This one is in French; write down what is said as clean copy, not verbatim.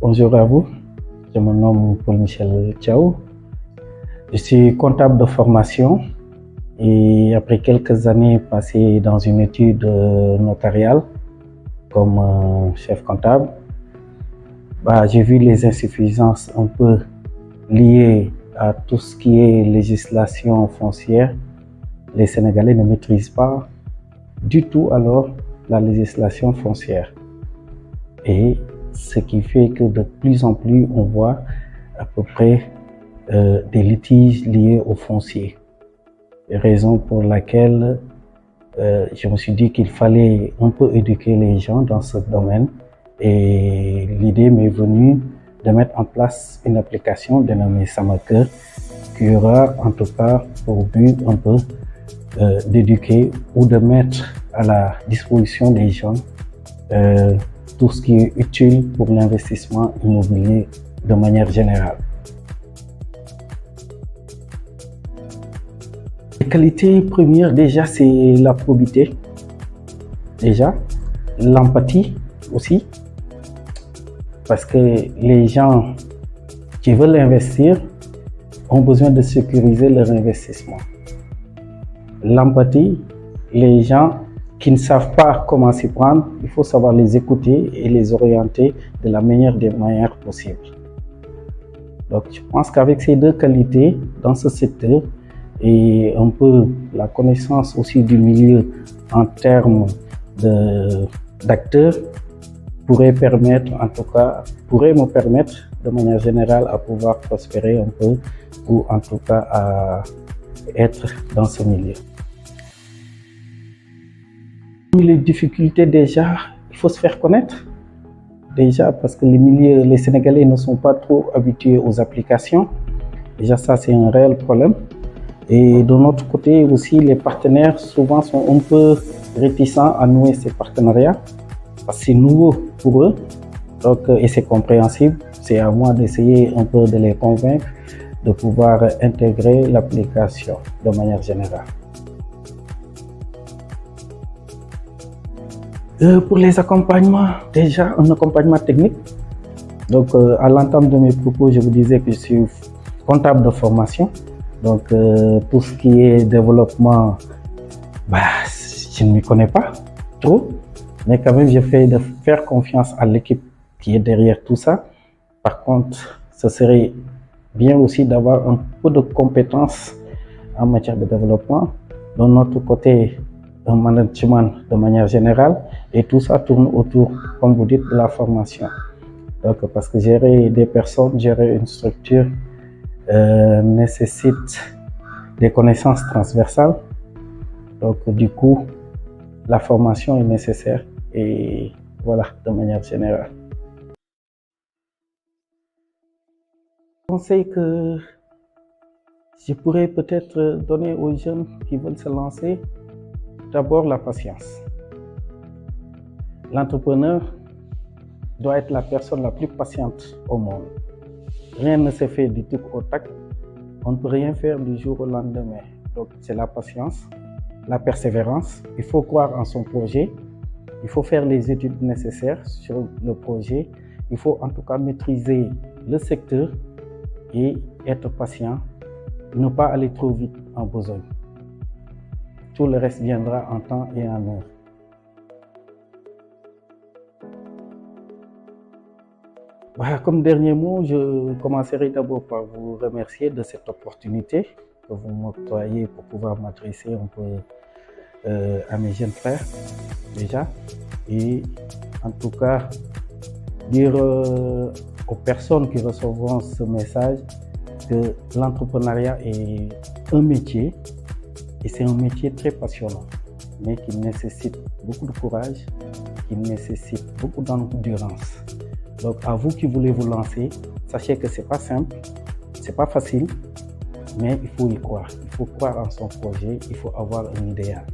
Bonjour à vous, je me nomme Paul-Michel Thiaw. Je suis comptable de formation et après quelques années passées dans une étude notariale comme chef comptable, j'ai vu les insuffisances un peu liées à tout ce qui est législation foncière. Les Sénégalais ne maîtrisent pas du tout alors la législation foncière. Et ce qui fait que de plus en plus on voit à peu près des litiges liés au foncier. Raison pour laquelle je me suis dit qu'il fallait un peu éduquer les gens dans ce domaine et l'idée m'est venue de mettre en place une application dénommée Samaker qui aura en tout cas pour but un peu d'éduquer ou de mettre à la disposition des gens tout ce qui est utile pour l'investissement immobilier de manière générale. Les qualités premières, déjà, c'est la probité, déjà, l'empathie aussi, parce que les gens qui veulent investir ont besoin de sécuriser leur investissement. L'empathie, les gens qui ne savent pas comment s'y prendre, il faut savoir les écouter et les orienter de la meilleure des manières possibles. Donc, je pense qu'avec ces deux qualités dans ce secteur et un peu la connaissance aussi du milieu en termes d'acteurs pourrait me permettre de manière générale à pouvoir prospérer un peu ou en tout cas à être dans ce milieu. Les difficultés déjà, il faut se faire connaître déjà parce que les Sénégalais ne sont pas trop habitués aux applications. Déjà ça c'est un réel problème. Et de notre côté aussi les partenaires souvent sont un peu réticents à nouer ces partenariats parce que c'est nouveau pour eux. Donc, et c'est compréhensible. C'est à moi d'essayer un peu de les convaincre de pouvoir intégrer l'application de manière générale. Pour les accompagnements, déjà un accompagnement technique. Donc à l'entame de mes propos, je vous disais que je suis comptable de formation. Donc tout ce qui est développement, je ne m'y connais pas trop. Mais quand même, j'essaie de faire confiance à l'équipe qui est derrière tout ça. Par contre, ce serait bien aussi d'avoir un peu de compétences en matière de développement. De notre côté, un management de manière générale et tout ça tourne autour, comme vous dites, de la formation. Donc, parce que gérer des personnes, gérer une structure nécessite des connaissances transversales. Donc, du coup, la formation est nécessaire et voilà, de manière générale. Le conseil que je pourrais peut-être donner aux jeunes qui veulent se lancer, d'abord la patience. L'entrepreneur doit être la personne la plus patiente au monde. Rien ne se fait du tout au tac. On ne peut rien faire du jour au lendemain. Donc c'est la patience, la persévérance. Il faut croire en son projet. Il faut faire les études nécessaires sur le projet. Il faut en tout cas maîtriser le secteur et être patient. Ne pas aller trop vite en besogne. Tout le reste viendra en temps et en heure. Comme dernier mot, je commencerai d'abord par vous remercier de cette opportunité que vous m'octroyez pour pouvoir m'adresser un peu à mes jeunes frères déjà. Et en tout cas, dire aux personnes qui recevront ce message que l'entrepreneuriat est un métier. Et c'est un métier très passionnant, mais qui nécessite beaucoup de courage, qui nécessite beaucoup d'endurance. Donc, à vous qui voulez vous lancer, sachez que c'est pas simple, c'est pas facile, mais il faut y croire. Il faut croire en son projet, il faut avoir un idéal.